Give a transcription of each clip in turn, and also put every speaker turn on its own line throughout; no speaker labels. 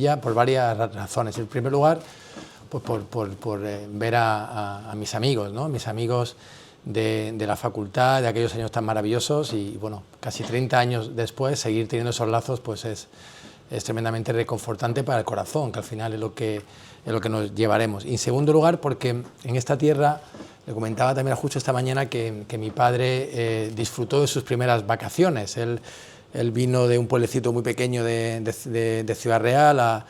Sevilla por varias razones. En primer lugar, pues por ver a mis amigos, ¿no? Mis amigos de la facultad, de aquellos años tan maravillosos, y bueno, casi 30 años después, seguir teniendo esos lazos pues es tremendamente reconfortante para el corazón, que al final es lo que nos llevaremos. Y en segundo lugar, porque en esta tierra, le comentaba también justo esta mañana que mi padre disfrutó de sus primeras vacaciones. Él vino de un pueblecito muy pequeño de Ciudad Real a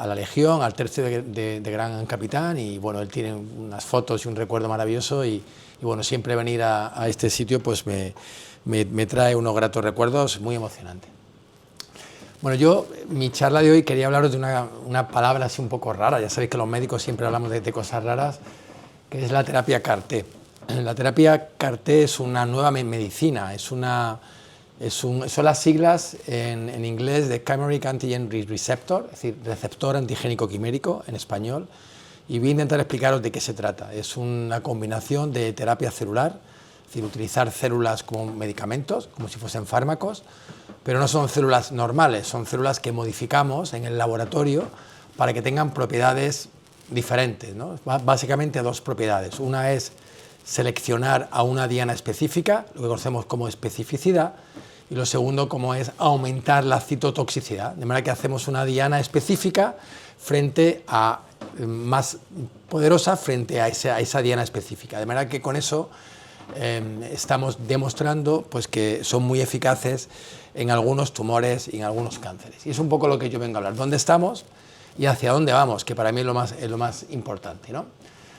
la Legión, al tercio de Gran Capitán, y bueno, él tiene unas fotos y un recuerdo maravilloso, y bueno, siempre venir a este sitio pues me trae unos gratos recuerdos muy emocionantes. Bueno, mi charla de hoy quería hablaros de una palabra así un poco rara. Ya sabéis que los médicos siempre hablamos de cosas raras, que es la terapia CAR-T. La terapia CAR-T es una nueva medicina, son las siglas en inglés de Chimeric Antigen Receptor, es decir, receptor antigénico quimérico en español, y voy a intentar explicaros de qué se trata. Es una combinación de terapia celular, es decir, utilizar células como medicamentos, como si fuesen fármacos, pero no son células normales, son células que modificamos en el laboratorio para que tengan propiedades diferentes, ¿no? Básicamente dos propiedades. Una es seleccionar a una diana específica, lo que conocemos como especificidad, y lo segundo como es aumentar la citotoxicidad, de manera que hacemos una diana específica más poderosa frente a esa diana específica, de manera que con eso estamos demostrando pues, que son muy eficaces en algunos tumores y en algunos cánceres. Y es un poco lo que yo vengo a hablar, dónde estamos y hacia dónde vamos, que para mí es lo más importante, ¿no?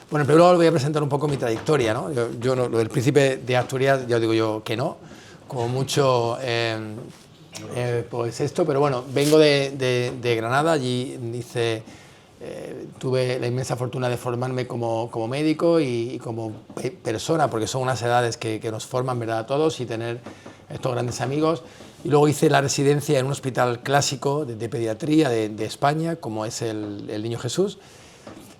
Bueno, en primer lugar voy a presentar un poco mi trayectoria, ¿no? Yo lo del príncipe de Asturias, ya digo yo que no, como mucho pues esto, pero bueno, vengo de Granada, allí tuve la inmensa fortuna de formarme como médico y como persona, porque son unas edades que nos forman, ¿verdad?, a todos, y tener estos grandes amigos. Y luego hice la residencia en un hospital clásico de pediatría de España, como es el Niño Jesús,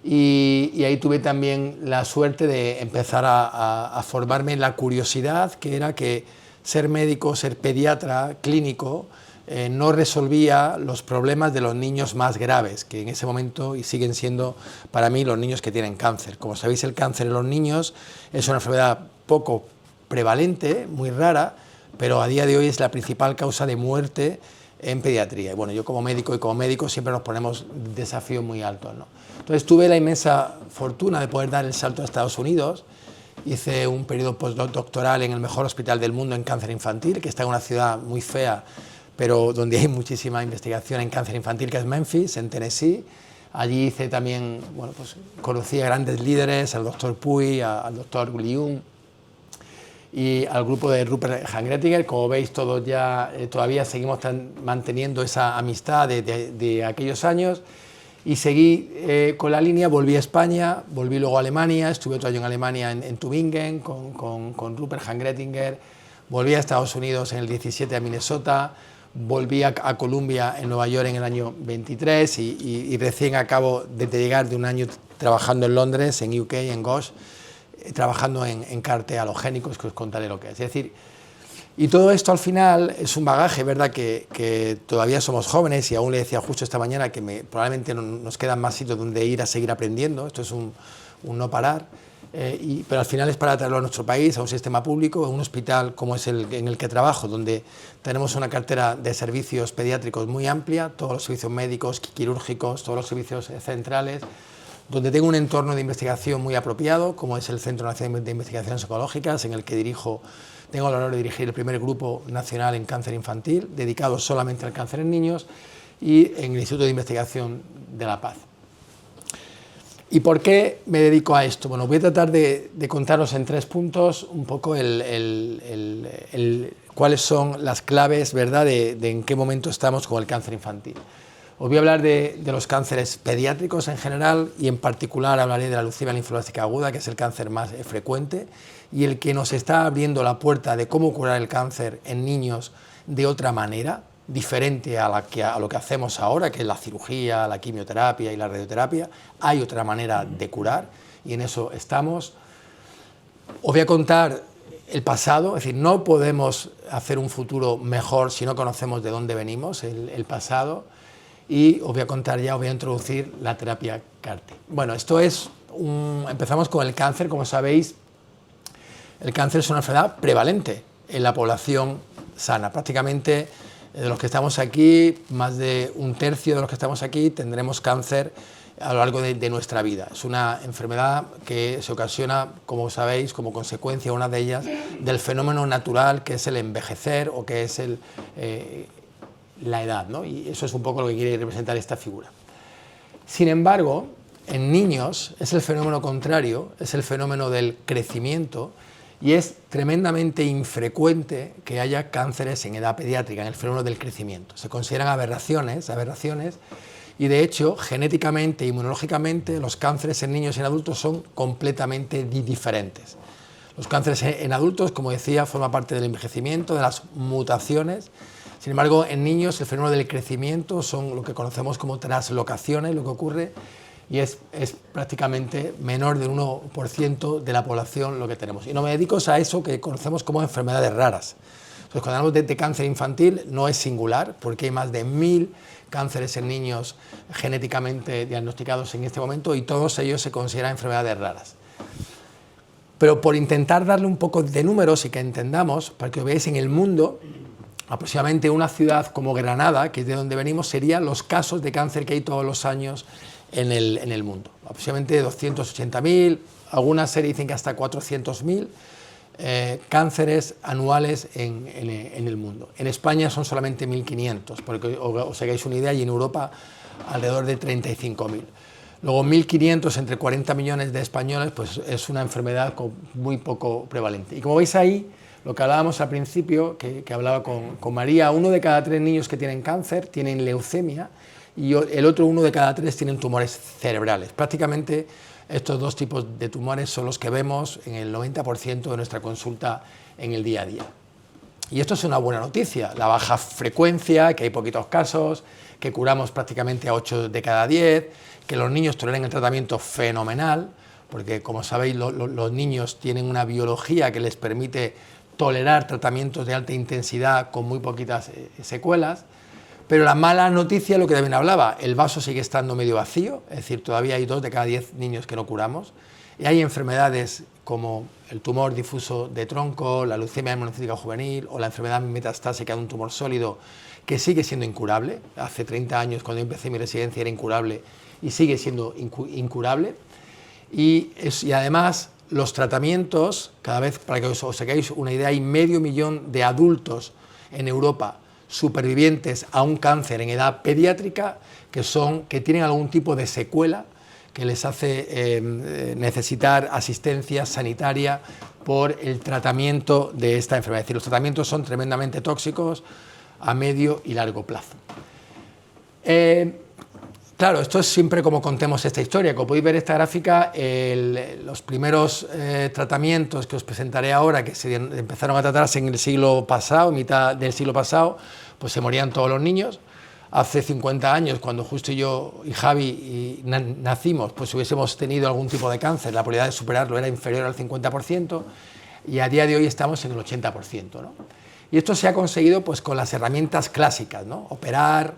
y ahí tuve también la suerte de empezar a formarme en la curiosidad, que era que ser médico, ser pediatra, clínico, no resolvía los problemas de los niños más graves, que en ese momento y siguen siendo para mí los niños que tienen cáncer. Como sabéis, el cáncer en los niños es una enfermedad poco prevalente, muy rara, pero a día de hoy es la principal causa de muerte en pediatría. Y bueno, yo como médico siempre nos ponemos desafíos muy altos, ¿no? Entonces tuve la inmensa fortuna de poder dar el salto a Estados Unidos. Hice un periodo postdoctoral en el mejor hospital del mundo en cáncer infantil, que está en una ciudad muy fea, pero donde hay muchísima investigación en cáncer infantil, que es Memphis, en Tennessee. Allí hice también, bueno, pues conocí a grandes líderes, al doctor Puy, al doctor Guillaume y al grupo de Rupert Hangrettinger. Como veis, todos ya todavía seguimos manteniendo esa amistad de aquellos años. Y seguí con la línea, volví a España, volví luego a Alemania, estuve otro año en Alemania, en Tübingen, con Rupert Hangrettinger, volví a Estados Unidos en el 17 a Minnesota, volví a Columbia en Nueva York en el año 23 y recién acabo de llegar de un año trabajando en Londres, en UK, en Gosh, trabajando en CAR-T halogénicos, que os contaré lo que es. Es decir, y todo esto al final es un bagaje, ¿verdad?, que todavía somos jóvenes, y aún le decía justo esta mañana que probablemente nos quedan más sitios donde ir a seguir aprendiendo. Esto es un no parar, pero al final es para traerlo a nuestro país, a un sistema público, a un hospital como es en el que trabajo, donde tenemos una cartera de servicios pediátricos muy amplia, todos los servicios médicos, quirúrgicos, todos los servicios centrales, donde tengo un entorno de investigación muy apropiado, como es el Centro Nacional de Investigaciones Oncológicas, en el que tengo el honor de dirigir el primer grupo nacional en cáncer infantil, dedicado solamente al cáncer en niños, y en el Instituto de Investigación de la Paz. ¿Y por qué me dedico a esto? Bueno, voy a tratar de contaros en 3 puntos un poco cuáles son las claves, ¿verdad?, de en qué momento estamos con el cáncer infantil. Os voy a hablar de los cánceres pediátricos en general, y en particular hablaré de la leucemia linfoblástica aguda, que es el cáncer más frecuente y el que nos está abriendo la puerta de cómo curar el cáncer en niños de otra manera, diferente a lo que hacemos ahora, que es la cirugía, la quimioterapia y la radioterapia. Hay otra manera de curar y en eso estamos. Os voy a contar el pasado, es decir, no podemos hacer un futuro mejor si no conocemos de dónde venimos, el pasado. y os voy a contar ya, os voy a introducir la terapia CAR-T. Bueno, empezamos con el cáncer. Como sabéis, el cáncer es una enfermedad prevalente en la población sana. Prácticamente de los que estamos aquí, más de un tercio de los que estamos aquí tendremos cáncer a lo largo de nuestra vida. Es una enfermedad que se ocasiona, como sabéis, como consecuencia, una de ellas, del fenómeno natural que es el envejecer o que es la edad, ¿no? Y eso es un poco lo que quiere representar esta figura. Sin embargo, en niños es el fenómeno contrario, es el fenómeno del crecimiento, y es tremendamente infrecuente que haya cánceres en edad pediátrica, en el fenómeno del crecimiento. Se consideran aberraciones, y de hecho, genéticamente e inmunológicamente, los cánceres en niños y en adultos son completamente diferentes. Los cánceres en adultos, como decía, forman parte del envejecimiento, de las mutaciones. Sin embargo, en niños el fenómeno del crecimiento son lo que conocemos como translocaciones, lo que ocurre, y es prácticamente menor del 1% de la población lo que tenemos. Y no me dedico a eso que conocemos como enfermedades raras. Entonces, cuando hablamos de cáncer infantil, no es singular, porque hay más de 1000 cánceres en niños genéticamente diagnosticados en este momento, y todos ellos se consideran enfermedades raras. Pero por intentar darle un poco de números y que entendamos, para que veáis, en el mundo, aproximadamente una ciudad como Granada, que es de donde venimos, serían los casos de cáncer que hay todos los años en el mundo. Aproximadamente 280.000, algunas se dicen que hasta 400.000 cánceres anuales en el mundo. En España son solamente 1.500, porque os hagáis una idea, y en Europa alrededor de 35.000. Luego 1.500 entre 40 millones de españoles, pues es una enfermedad muy poco prevalente. Y como veis ahí, lo que hablábamos al principio, que hablaba con María, 1 de cada 3 niños que tienen cáncer tienen leucemia, y el otro 1 de cada 3 tienen tumores cerebrales. Prácticamente estos dos tipos de tumores son los que vemos en el 90% de nuestra consulta en el día a día. Y esto es una buena noticia, la baja frecuencia, que hay poquitos casos, que curamos prácticamente a 8 de cada 10, que los niños toleran el tratamiento fenomenal, porque como sabéis los niños tienen una biología que les permite tolerar tratamientos de alta intensidad con muy poquitas secuelas. Pero la mala noticia, lo que también hablaba, el vaso sigue estando medio vacío, es decir, todavía hay 2 de cada 10 niños que no curamos, y hay enfermedades como el tumor difuso de tronco, la leucemia monocítica juvenil o la enfermedad metastásica de un tumor sólido, que sigue siendo incurable. Hace 30 años, cuando yo empecé mi residencia, era incurable y sigue siendo incurable. Y además, los tratamientos, cada vez, para que os hagáis una idea, hay 500.000 de adultos en Europa supervivientes a un cáncer en edad pediátrica que tienen algún tipo de secuela que les hace necesitar asistencia sanitaria por el tratamiento de esta enfermedad. Es decir, los tratamientos son tremendamente tóxicos a medio y largo plazo. Claro, esto es siempre como contemos esta historia. Como podéis ver esta gráfica, los primeros tratamientos que os presentaré ahora, que se empezaron a tratarse en el siglo pasado, mitad del siglo pasado, pues se morían todos los niños. Hace 50 años, cuando justo yo y Javi nacimos, pues si hubiésemos tenido algún tipo de cáncer, la probabilidad de superarlo era inferior al 50%, y a día de hoy estamos en el 80%, ¿no? Y esto se ha conseguido pues con las herramientas clásicas, ¿no? Operar,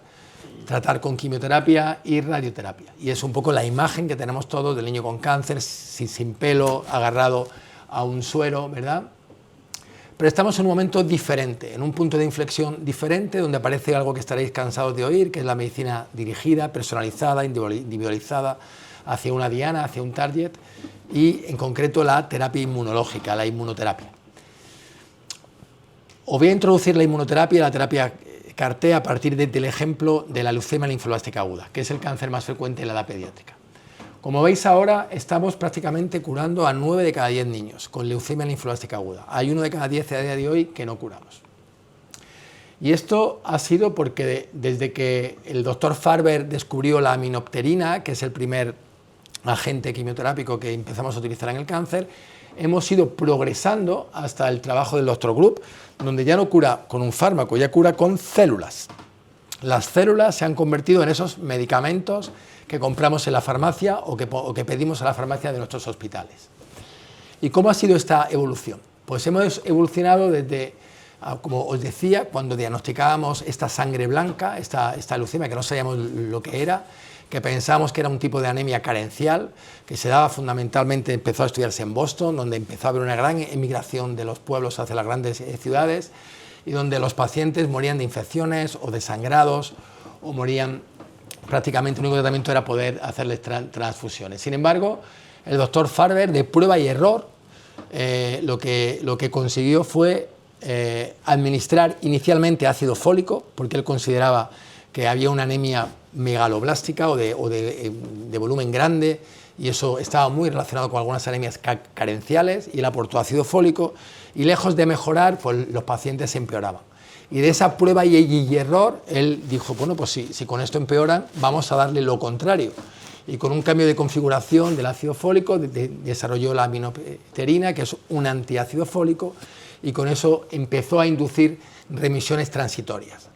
tratar con quimioterapia y radioterapia. Y es un poco la imagen que tenemos todos del niño con cáncer, sin pelo, agarrado a un suero, ¿verdad? Pero estamos en un momento diferente, en un punto de inflexión diferente, donde aparece algo que estaréis cansados de oír, que es la medicina dirigida, personalizada, individualizada, hacia una diana, hacia un target, y en concreto la terapia inmunológica, la inmunoterapia. Os voy a introducir la inmunoterapia, la terapia CAR-T, a partir del ejemplo de la leucemia linfoblástica aguda, que es el cáncer más frecuente en la edad pediátrica. Como veis ahora, estamos prácticamente curando a 9 de cada 10 niños con leucemia linfoblástica aguda. Hay 1 de cada 10 a día de hoy que no curamos. Y esto ha sido porque desde que el doctor Farber descubrió la aminopterina, que es el primer agente quimioterápico que empezamos a utilizar en el cáncer, hemos ido progresando hasta el trabajo del doctor Grupp, donde ya no cura con un fármaco, ya cura con células. Las células se han convertido en esos medicamentos que compramos en la farmacia o que pedimos a la farmacia de nuestros hospitales. ¿Y cómo ha sido esta evolución? Pues hemos evolucionado desde como os decía, cuando diagnosticábamos esta sangre blanca, esta leucemia, que no sabíamos lo que era, que pensábamos que era un tipo de anemia carencial, que se daba fundamentalmente, empezó a estudiarse en Boston, donde empezó a haber una gran emigración de los pueblos hacia las grandes ciudades, y donde los pacientes morían de infecciones o de sangrados, o morían prácticamente, el único tratamiento era poder hacerles transfusiones. Sin embargo, el doctor Farber, de prueba y error, lo que consiguió fue administrar inicialmente ácido fólico, porque él consideraba que había una anemia megaloblástica o de volumen grande, y eso estaba muy relacionado con algunas anemias carenciales, y él aportó ácido fólico, y lejos de mejorar, pues los pacientes empeoraban. Y de esa prueba y error, él dijo, bueno, pues si con esto empeoran, vamos a darle lo contrario. Y con un cambio de configuración del ácido fólico, desarrolló la aminopterina, que es un antiácido fólico, y con eso empezó a inducir remisiones transitorias.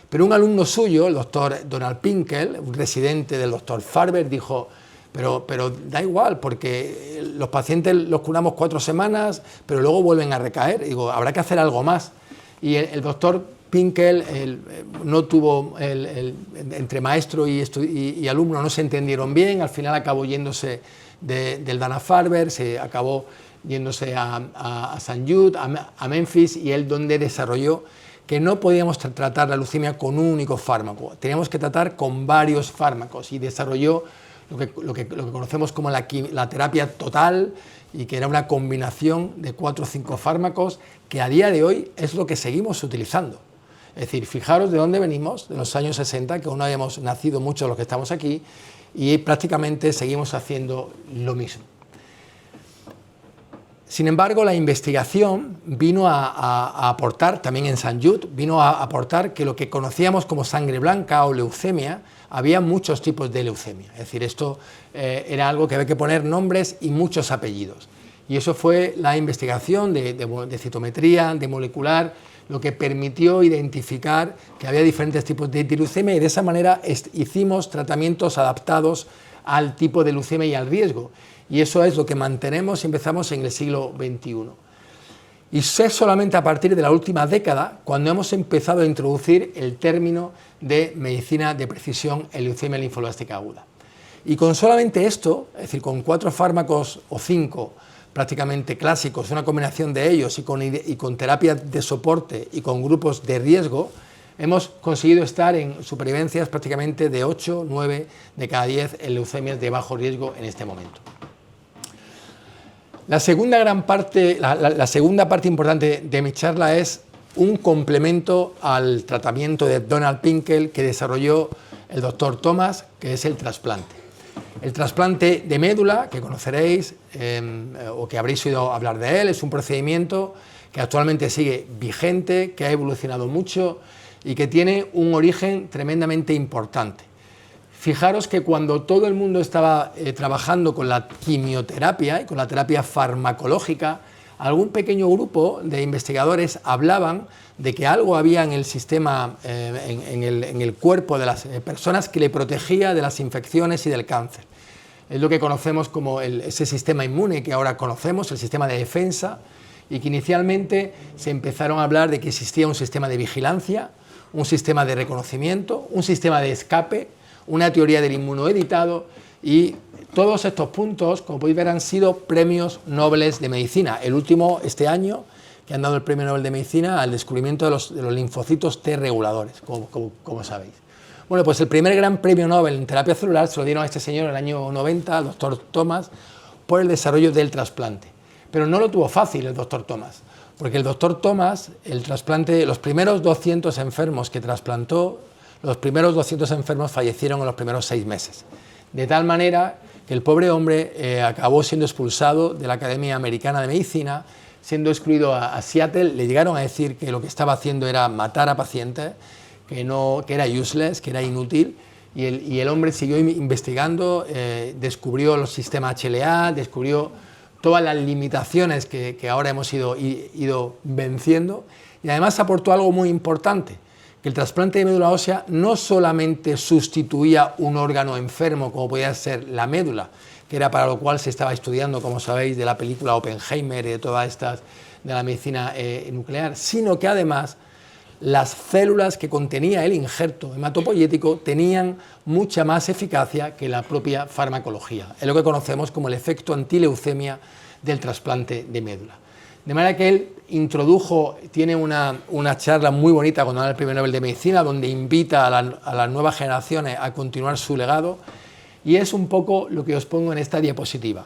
Pero un alumno suyo, el doctor Donald Pinkel, un residente del doctor Farber, dijo, pero da igual, porque los pacientes los curamos 4 semanas, pero luego vuelven a recaer. Digo, habrá que hacer algo más. Y el doctor Pinkel no tuvo, entre maestro y alumno no se entendieron bien, al final acabó yéndose del Dana-Farber, se acabó yéndose a St. Jude, a Memphis, y él donde desarrolló que no podíamos tratar la leucemia con un único fármaco, teníamos que tratar con varios fármacos, y desarrolló lo que conocemos como la terapia total, y que era una combinación de 4 o 5 fármacos, que a día de hoy es lo que seguimos utilizando. Es decir, fijaros de dónde venimos, de los años 60, que aún no habíamos nacido muchos los que estamos aquí, y prácticamente seguimos haciendo lo mismo. Sin embargo, la investigación vino a aportar, también en St. Jude, vino a aportar que lo que conocíamos como sangre blanca o leucemia, había muchos tipos de leucemia. Es decir, esto era algo que había que poner nombres y muchos apellidos. Y eso fue la investigación de citometría, de molecular, lo que permitió identificar que había diferentes tipos de leucemia, y de esa manera hicimos tratamientos adaptados al tipo de leucemia y al riesgo. Y eso es lo que mantenemos y empezamos en el siglo XXI. Y es solamente a partir de la última década cuando hemos empezado a introducir el término de medicina de precisión en leucemia linfoblástica aguda. Y con solamente esto, es decir, con 4 fármacos o 5 prácticamente clásicos, una combinación de ellos y con terapia de soporte y con grupos de riesgo, hemos conseguido estar en supervivencias prácticamente de 8, 9 de cada 10 en leucemias de bajo riesgo en este momento. La segunda parte importante de mi charla es un complemento al tratamiento de Donald Pinkel que desarrolló el doctor Thomas, que es el trasplante. El trasplante de médula, que conoceréis o que habréis oído hablar de él, es un procedimiento que actualmente sigue vigente, que ha evolucionado mucho y que tiene un origen tremendamente importante. Fijaros que cuando todo el mundo estaba trabajando con la quimioterapia y con la terapia farmacológica, algún pequeño grupo de investigadores hablaban de que algo había en el sistema, en el cuerpo de las personas que le protegía de las infecciones y del cáncer. Es lo que conocemos como ese sistema inmune que ahora conocemos, el sistema de defensa, y que inicialmente se empezaron a hablar de que existía un sistema de vigilancia, un sistema de reconocimiento, un sistema de escape, una teoría del inmunoeditado, y todos estos puntos, como podéis ver, han sido premios Nobel de Medicina. El último, este año, que han dado el premio Nobel de Medicina al descubrimiento de los linfocitos T reguladores, como sabéis. Bueno, pues el primer gran premio Nobel en terapia celular se lo dieron a este señor en el año 90, al doctor Thomas, por el desarrollo del trasplante. Pero no lo tuvo fácil el doctor Thomas, porque el doctor Thomas, el trasplante, los primeros 200 enfermos que trasplantó, los primeros 200 enfermos fallecieron en los primeros 6 meses. De tal manera que el pobre hombre acabó siendo expulsado de la Academia Americana de Medicina, siendo excluido a Seattle. Le llegaron a decir que lo que estaba haciendo era matar a pacientes, que era useless, que era inútil, y el hombre siguió investigando, descubrió los sistemas HLA, descubrió todas las limitaciones que ahora hemos ido venciendo, y además aportó algo muy importante, que el trasplante de médula ósea no solamente sustituía un órgano enfermo como podía ser la médula, que era para lo cual se estaba estudiando, como sabéis, de la película Oppenheimer y de todas estas de la medicina nuclear, sino que además las células que contenía el injerto hematopoyético tenían mucha más eficacia que la propia farmacología. Es lo que conocemos como el efecto antileucemia del trasplante de médula. De manera que él tiene una charla muy bonita cuando gana el Premio Nobel de Medicina, donde invita a las nuevas generaciones a continuar su legado, y es un poco lo que os pongo en esta diapositiva.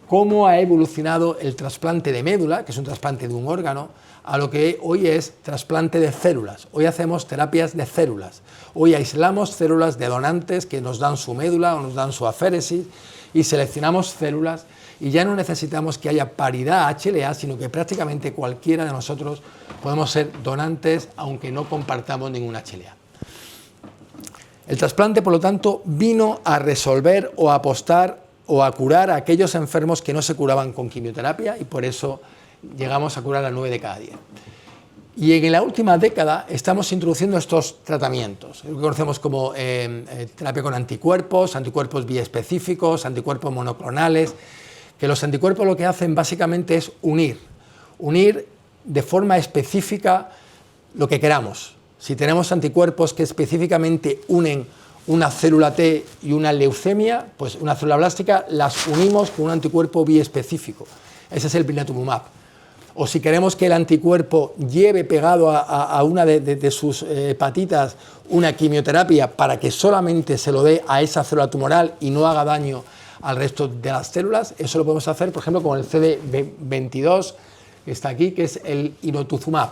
Cómo ha evolucionado el trasplante de médula, que es un trasplante de un órgano, a lo que hoy es trasplante de células. Hoy hacemos terapias de células. Hoy aislamos células de donantes que nos dan su médula o nos dan su aféresis y seleccionamos células y ya no necesitamos que haya paridad HLA, sino que prácticamente cualquiera de nosotros podemos ser donantes aunque no compartamos ningún HLA. El trasplante, por lo tanto, vino a resolver o a apostar o a curar a aquellos enfermos que no se curaban con quimioterapia y por eso llegamos a curar a 9 de cada 10. Y en la última década estamos introduciendo estos tratamientos, lo que conocemos como terapia con anticuerpos, anticuerpos biespecíficos, anticuerpos monoclonales, que los anticuerpos lo que hacen básicamente es unir de forma específica lo que queramos. Si tenemos anticuerpos que específicamente unen una célula T y una leucemia, pues una célula blástica, las unimos con un anticuerpo biespecífico. Ese es el blinatumomab. O si queremos que el anticuerpo lleve pegado a una de sus hepatitas una quimioterapia para que solamente se lo dé a esa célula tumoral y no haga daño al resto de las células, eso lo podemos hacer, por ejemplo, con el CD22, que está aquí, que es el inotuzumab.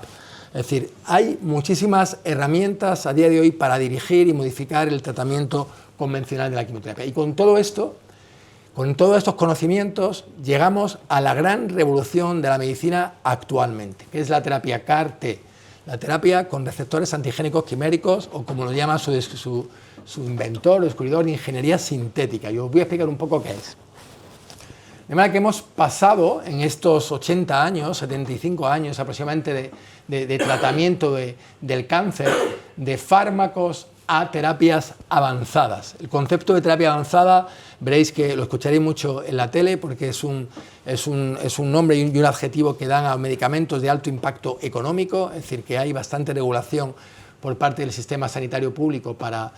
Es decir, hay muchísimas herramientas a día de hoy para dirigir y modificar el tratamiento convencional de la quimioterapia. Y con todo esto, con todos estos conocimientos, llegamos a la gran revolución de la medicina actualmente, que es la terapia CAR-T, la terapia con receptores antigénicos quiméricos, o como lo llama su inventor o descubridor, ingeniería sintética. Y os voy a explicar un poco qué es. De manera que hemos pasado en estos 80 años, 75 años aproximadamente de tratamiento del cáncer, de fármacos a terapias avanzadas. El concepto de terapia avanzada veréis que lo escucharéis mucho en la tele porque es un nombre y un adjetivo que dan a medicamentos de alto impacto económico, es decir, que hay bastante regulación por parte del sistema sanitario público para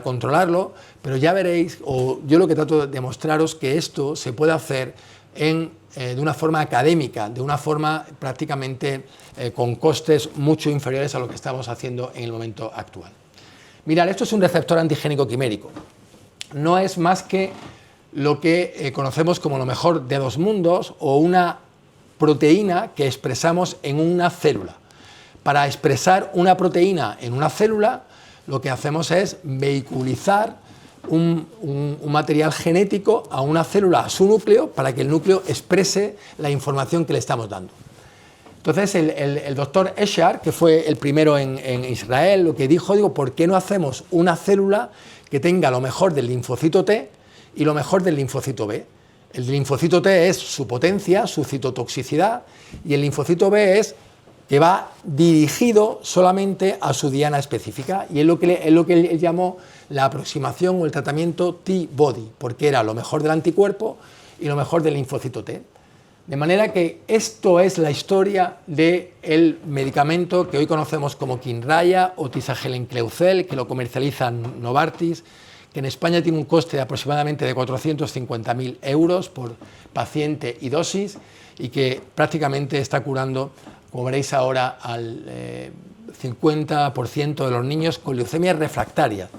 controlarlo, pero ya veréis, o yo lo que trato de mostraros, que esto se puede hacer de una forma académica, de una forma prácticamente con costes mucho inferiores a lo que estamos haciendo en el momento actual. Mirad, esto es un receptor antigénico quimérico. No es más que lo que conocemos como lo mejor de dos mundos o una proteína que expresamos en una célula. Para expresar una proteína en una célula, lo que hacemos es vehiculizar un material genético a una célula, a su núcleo, para que el núcleo exprese la información que le estamos dando. Entonces, el doctor Eshar, que fue el primero en Israel, lo que dijo, ¿por qué no hacemos una célula que tenga lo mejor del linfocito T y lo mejor del linfocito B? El linfocito T es su potencia, su citotoxicidad, y el linfocito B es que va dirigido solamente a su diana específica, y es lo que él llamó la aproximación o el tratamiento T-Body, porque era lo mejor del anticuerpo y lo mejor del linfocito T. De manera que esto es la historia del medicamento que hoy conocemos como Kymriah o Tisagenlecleucel, que lo comercializa Novartis, que en España tiene un coste de aproximadamente de 450.000 euros por paciente y dosis, y que prácticamente está curando, como veréis ahora, al 50% de los niños con leucemias refractarias.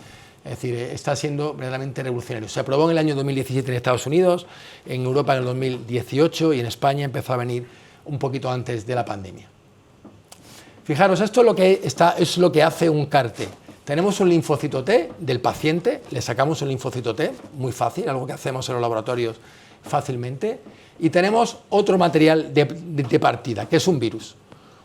Es decir, está siendo verdaderamente revolucionario. Se aprobó en el año 2017 en Estados Unidos, en Europa en el 2018 y en España empezó a venir un poquito antes de la pandemia. Fijaros, esto es lo que hace un CAR-T. Tenemos un linfocito T del paciente, le sacamos un linfocito T, muy fácil, algo que hacemos en los laboratorios fácilmente, y tenemos otro material de partida, que es un virus,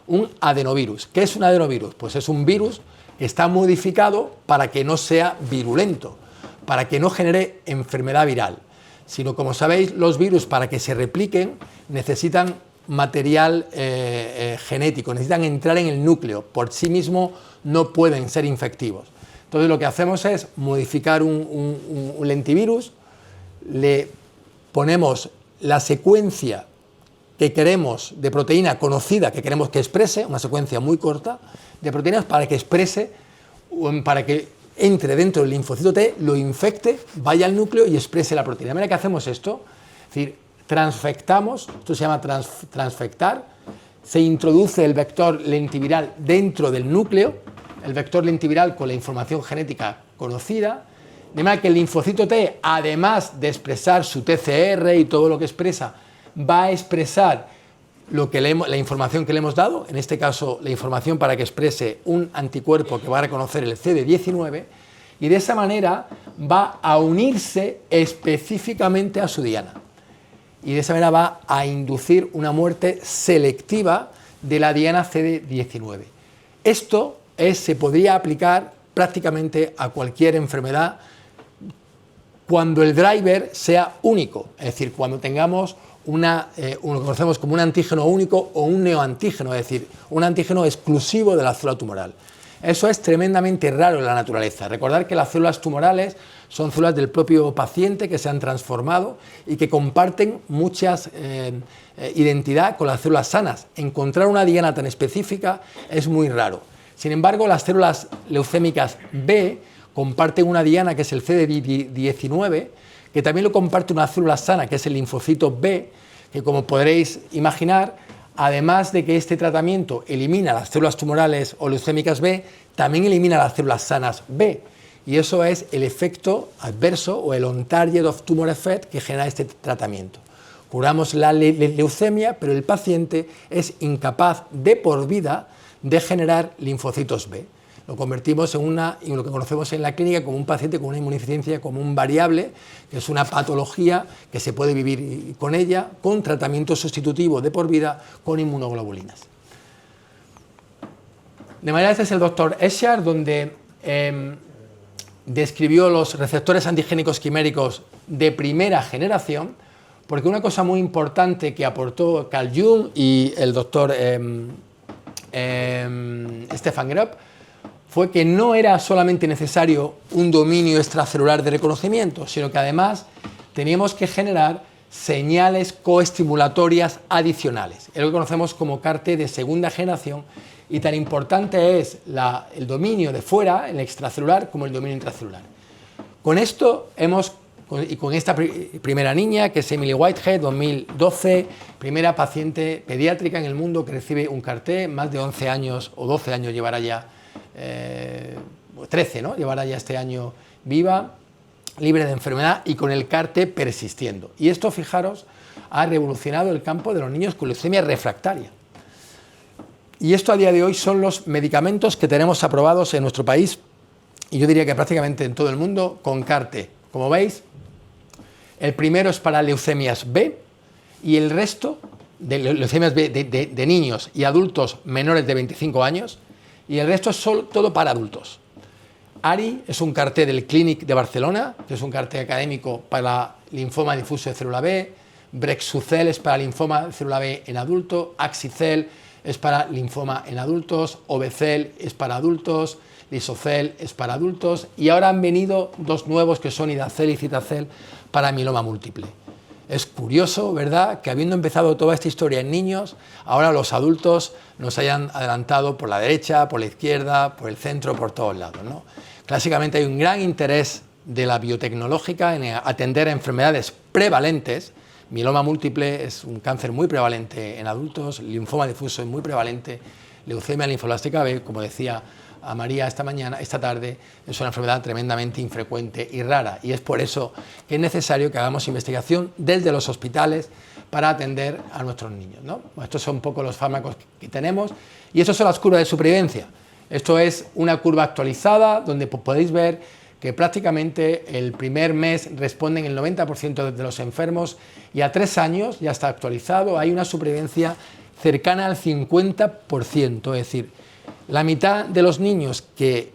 un adenovirus. ¿Qué es un adenovirus? Pues es un virus que está modificado para que no sea virulento, para que no genere enfermedad viral, sino, como sabéis, los virus, para que se repliquen, necesitan material genético, necesitan entrar en el núcleo, por sí mismo no pueden ser infectivos. Entonces lo que hacemos es modificar un lentivirus, le ponemos la secuencia que queremos, de proteína conocida que queremos que exprese, una secuencia muy corta de proteínas para que exprese, para que entre dentro del linfocito T, lo infecte, vaya al núcleo y exprese la proteína. De manera que hacemos esto, es decir, transfectamos, esto se llama transfectar, se introduce el vector lentiviral dentro del núcleo, el vector lentiviral con la información genética conocida, de manera que el linfocito T, además de expresar su TCR y todo lo que expresa, va a expresar la información que le hemos dado, en este caso la información para que exprese un anticuerpo que va a reconocer el CD19, y de esa manera va a unirse específicamente a su diana. Y de esa manera va a inducir una muerte selectiva de la diana CD19. Esto se podría aplicar prácticamente a cualquier enfermedad cuando el driver sea único, es decir, cuando tengamos lo que conocemos como un antígeno único o un neoantígeno, es decir, un antígeno exclusivo de la célula tumoral. Eso es tremendamente raro en la naturaleza. Recordar que las células tumorales son células del propio paciente que se han transformado y que comparten muchas identidad con las células sanas. Encontrar una diana tan específica es muy raro. Sin embargo, las células leucémicas B comparten una diana que es el CD19, que también lo comparte una célula sana que es el linfocito B, que como podréis imaginar, además de que este tratamiento elimina las células tumorales o leucémicas B, también elimina las células sanas B. Y eso es el efecto adverso o el on-target of tumor effect que genera este tratamiento. Curamos la leucemia, pero el paciente es incapaz de por vida de generar linfocitos B. Lo convertimos en lo que conocemos en la clínica como un paciente con una inmunodeficiencia común variable, que es una patología que se puede vivir con ella, con tratamiento sustitutivo de por vida con inmunoglobulinas. De manera, este es el doctor Eschar, donde describió los receptores antigénicos quiméricos de primera generación, porque una cosa muy importante que aportó Carl Jung y el doctor Stefan Grob fue que no era solamente necesario un dominio extracelular de reconocimiento, sino que además teníamos que generar señales coestimulatorias adicionales. Es lo que conocemos como CAR-T de segunda generación, y tan importante es el dominio de fuera, el extracelular, como el dominio intracelular. Con esto y con esta primera niña, que es Emily Whitehead, 2012, primera paciente pediátrica en el mundo que recibe un CAR-T, más de 11 años o 12 años llevará ya, 13, ¿no? Llevará ya este año viva, libre de enfermedad y con el CAR-T persistiendo. Y esto, fijaros, ha revolucionado el campo de los niños con leucemia refractaria. Y esto a día de hoy son los medicamentos que tenemos aprobados en nuestro país, y yo diría que prácticamente en todo el mundo, con CAR-T. Como veis, el primero es para leucemias B y el resto de leucemias B de niños y adultos menores de 25 años, y el resto es todo para adultos. ARI es un CAR-T del Clínic de Barcelona, que es un CAR-T académico para linfoma difuso de célula B. Brexucel es para linfoma de célula B en adulto. Axicel es para linfoma en adultos. Obecel es para adultos. Lisocel es para adultos. Y ahora han venido dos nuevos que son Idacel y Citacel para mieloma múltiple. Es curioso, ¿verdad?, que habiendo empezado toda esta historia en niños, ahora los adultos nos hayan adelantado por la derecha, por la izquierda, por el centro, por todos lados, ¿no? Clásicamente hay un gran interés de la biotecnológica en atender a enfermedades prevalentes. Mieloma múltiple es un cáncer muy prevalente en adultos, linfoma difuso es muy prevalente, leucemia linfoblástica B, como decía a María esta tarde, es una enfermedad tremendamente infrecuente y rara, y es por eso que es necesario que hagamos investigación desde los hospitales para atender a nuestros niños, ¿no? Estos son un poco los fármacos que tenemos, y estas son las curvas de supervivencia. Esto es una curva actualizada donde podéis ver que prácticamente el primer mes responden el 90% de los enfermos, y a 3 años, ya está actualizado, hay una supervivencia cercana al 50%, es decir, la mitad de los niños que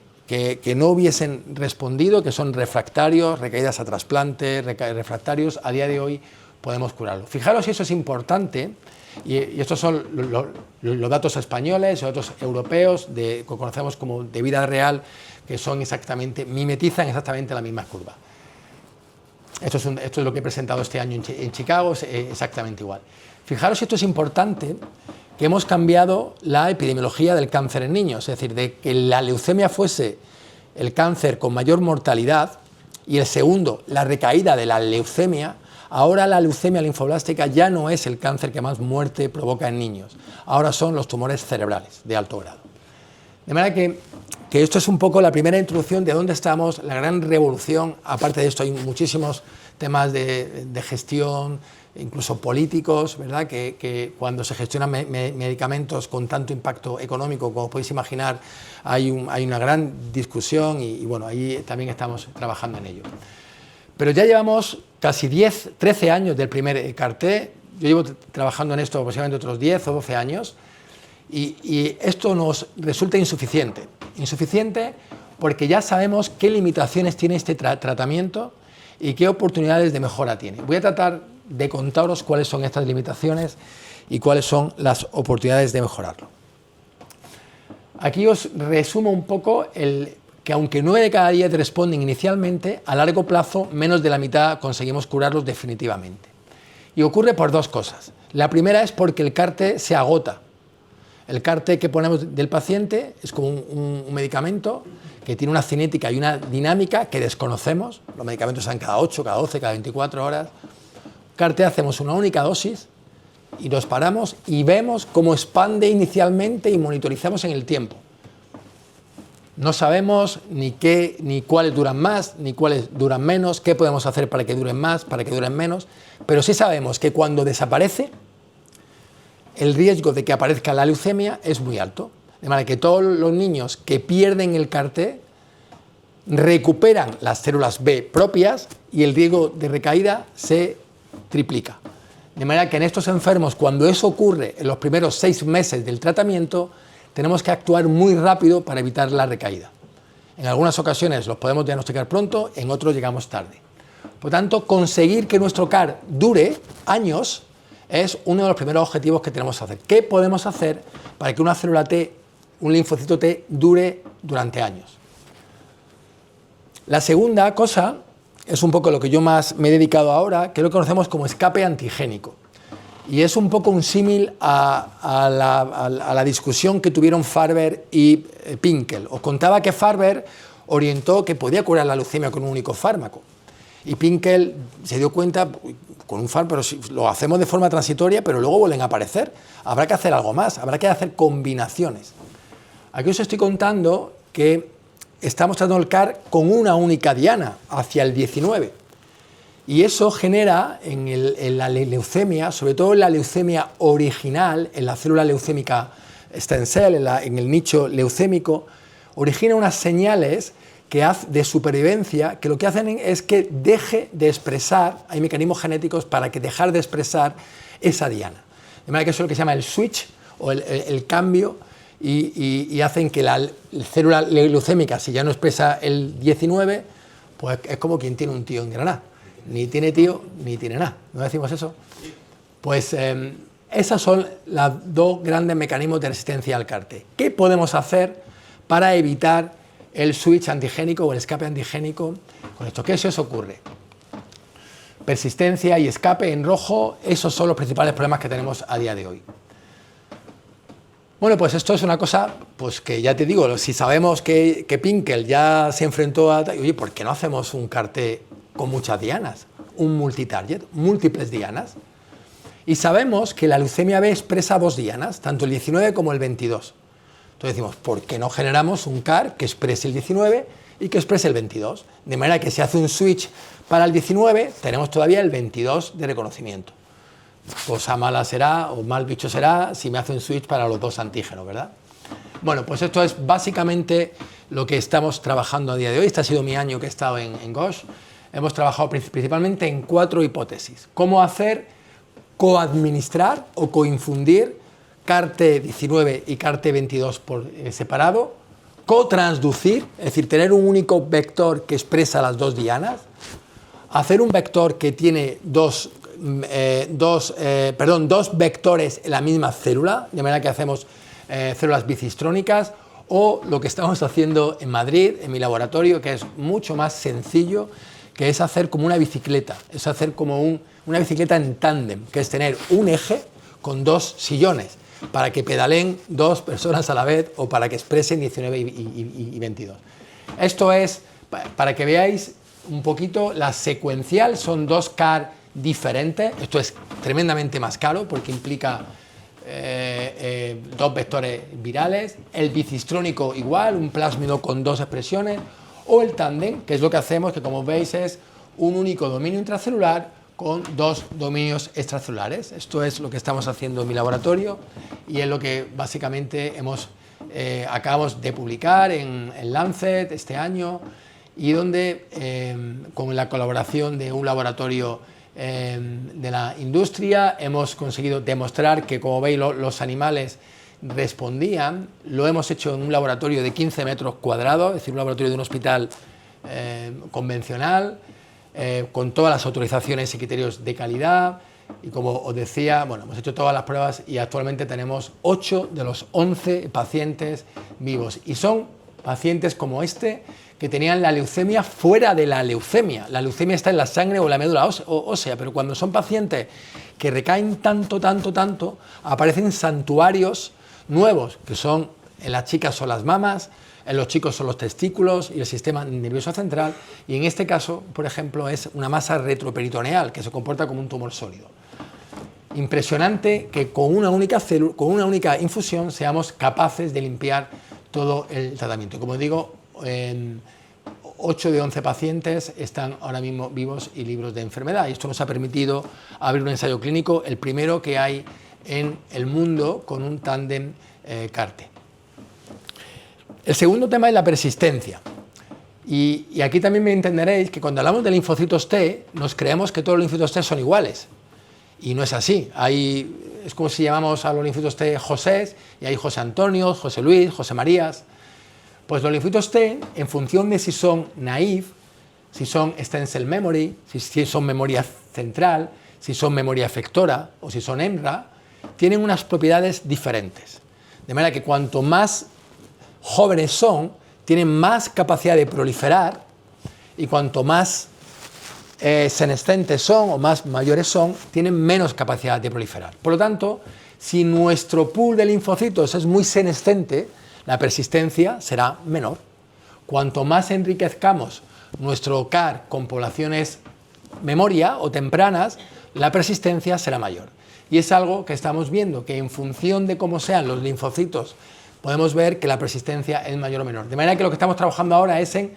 no hubiesen respondido, que son refractarios, recaídas a trasplante, refractarios, a día de hoy podemos curarlo. Fijaros si eso es importante, y estos son los datos españoles, los datos europeos, que conocemos como de vida real, que son mimetizan exactamente la misma curva. Esto es lo que he presentado este año en Chicago, es exactamente igual. Fijaros, esto es importante, que hemos cambiado la epidemiología del cáncer en niños, es decir, de que la leucemia fuese el cáncer con mayor mortalidad y el segundo, la recaída de la leucemia. Ahora la leucemia linfoblástica ya no es el cáncer que más muerte provoca en niños, ahora son los tumores cerebrales de alto grado. De manera que esto es un poco la primera introducción de dónde estamos, la gran revolución. Aparte de esto hay muchísimos temas de gestión, incluso políticos, ¿verdad? Que cuando se gestionan medicamentos con tanto impacto económico, como podéis imaginar, hay una gran discusión y bueno, ahí también estamos trabajando en ello. Pero ya llevamos casi 13 años del primer CAR-T. Yo llevo trabajando en esto aproximadamente otros 10 o 12 años y esto nos resulta insuficiente. Insuficiente porque ya sabemos qué limitaciones tiene este tratamiento y qué oportunidades de mejora tiene. Voy a tratar de contaros cuáles son estas limitaciones y cuáles son las oportunidades de mejorarlo. Aquí os resumo un poco que aunque 9 de cada 10 responden inicialmente, a largo plazo menos de la mitad conseguimos curarlos definitivamente. Y ocurre por dos cosas. La primera es porque el CAR-T se agota. El CAR-T que ponemos del paciente es como un medicamento que tiene una cinética y una dinámica que desconocemos. Los medicamentos se dan cada 8, cada 12, cada 24 horas. CAR-T hacemos una única dosis y nos paramos y vemos cómo expande inicialmente y monitorizamos en el tiempo. No sabemos ni cuáles duran más, ni cuáles duran menos, qué podemos hacer para que duren más, para que duren menos, pero sí sabemos que cuando desaparece, el riesgo de que aparezca la leucemia es muy alto. De manera que todos los niños que pierden el CAR-T recuperan las células B propias y el riesgo de recaída se triplica. De manera que en estos enfermos, cuando eso ocurre en los primeros 6 meses del tratamiento, tenemos que actuar muy rápido para evitar la recaída. En algunas ocasiones los podemos diagnosticar pronto, en otros llegamos tarde. Por tanto, conseguir que nuestro CAR dure años es uno de los primeros objetivos que tenemos que hacer. ¿Qué podemos hacer para que una célula T, un linfocito T, dure durante años? La segunda cosa es un poco lo que yo más me he dedicado ahora, que lo conocemos como escape antigénico. Y es un poco un símil a la discusión que tuvieron Farber y Pinkel. Os contaba que Farber orientó que podía curar la leucemia con un único fármaco. Y Pinkel se dio cuenta, con un fármaco, pero si lo hacemos de forma transitoria, pero luego vuelven a aparecer. Habrá que hacer algo más, habrá que hacer combinaciones. Aquí os estoy contando que estamos tratando el CAR con una única diana, hacia el 19. Y eso genera en la leucemia, sobre todo en la leucemia original, en la célula leucémica stem cell, en el nicho leucémico, origina unas señales de supervivencia que lo que hacen es que deje de expresar, hay mecanismos genéticos para que dejar de expresar esa diana. De manera que eso es lo que se llama el switch o el cambio y hacen que la célula leucémica, si ya no expresa el 19, pues es como quien tiene un tío en Granada. Ni tiene tío, ni tiene nada. ¿No decimos eso? Pues esas son los dos grandes mecanismos de resistencia al CAR-T. ¿Qué podemos hacer para evitar el switch antigénico o el escape antigénico con esto? ¿Qué se os ocurre? Persistencia y escape en rojo, esos son los principales problemas que tenemos a día de hoy. Bueno, pues esto es una cosa, pues que ya te digo, si sabemos que Pinkel ya se enfrentó a... Oye, ¿por qué no hacemos un CAR-T con muchas dianas? Un multitarget, múltiples dianas. Y sabemos que la leucemia B expresa 2 dianas, tanto el 19 como el 22. Entonces decimos, ¿por qué no generamos un CAR que exprese el 19 y que exprese el 22? De manera que si hace un switch para el 19, tenemos todavía el 22 de reconocimiento. Cosa mala será, o mal bicho será, si me hace un switch para los 2 antígenos, ¿verdad? Bueno, pues esto es básicamente lo que estamos trabajando a día de hoy. Este ha sido mi año que he estado en Gosh. Hemos trabajado principalmente en 4 hipótesis. Cómo hacer coadministrar o coinfundir CAR-T19 y CAR-T22 por separado, cotransducir, es decir, tener un único vector que expresa las 2 dianas, hacer un vector que tiene dos vectores en la misma célula, de manera que hacemos células bicistrónicas, o lo que estamos haciendo en Madrid, en mi laboratorio, que es mucho más sencillo, que es hacer como una bicicleta, es hacer como una bicicleta en tándem, que es tener un eje con 2 sillones, para que pedaleen 2 personas a la vez o para que expresen 19 y 22. Esto es, para que veáis un poquito, la secuencial son 2 car diferentes, esto es tremendamente más caro porque implica 2 vectores virales, el bicistrónico igual, un plásmido con 2 expresiones, o el tándem, que es lo que hacemos, que como veis es un único dominio intracelular con 2 dominios extracelulares. Esto es lo que estamos haciendo en mi laboratorio y es lo que básicamente acabamos de publicar en Lancet este año, y donde con la colaboración de un laboratorio de la industria hemos conseguido demostrar que, como veis, los animales respondían. Lo hemos hecho en un laboratorio de 15 metros cuadrados, es decir, un laboratorio de un hospital convencional, con todas las autorizaciones y criterios de calidad, y como os decía, bueno, hemos hecho todas las pruebas y actualmente tenemos 8 de los 11 pacientes vivos, y son pacientes como este que tenían la leucemia fuera de la leucemia. La leucemia está en la sangre o la médula ósea, pero cuando son pacientes que recaen tanto, aparecen santuarios nuevos, que son, en las chicas son las mamas, en los chicos son los testículos y el sistema nervioso central, y en este caso, por ejemplo, es una masa retroperitoneal que se comporta como un tumor sólido. Impresionante que con una única infusión seamos capaces de limpiar todo el tratamiento. Como digo, 8 de 11 pacientes están ahora mismo vivos y libres de enfermedad, y esto nos ha permitido abrir un ensayo clínico, el primero que hay en el mundo con un tándem CAR-T. El segundo tema es la persistencia, y aquí también me entenderéis que cuando hablamos de linfocitos T nos creemos que todos los linfocitos T son iguales, y no es así. Es como si llamamos a los linfocitos T José, y hay José Antonio, José Luis, José Marías. Pues los linfocitos T, en función de si son naive, si son stem cell memory, si son memoria central, si son memoria efectora o si son EMRA, tienen unas propiedades diferentes. De manera que cuanto más jóvenes son, tienen más capacidad de proliferar, y cuanto más senescentes son o más mayores son, tienen menos capacidad de proliferar. Por lo tanto, si nuestro pool de linfocitos es muy senescente, la persistencia será menor. Cuanto más enriquezcamos nuestro CAR con poblaciones memoria o tempranas, la persistencia será mayor. Y es algo que estamos viendo, que en función de cómo sean los linfocitos, podemos ver que la persistencia es mayor o menor. De manera que lo que estamos trabajando ahora es en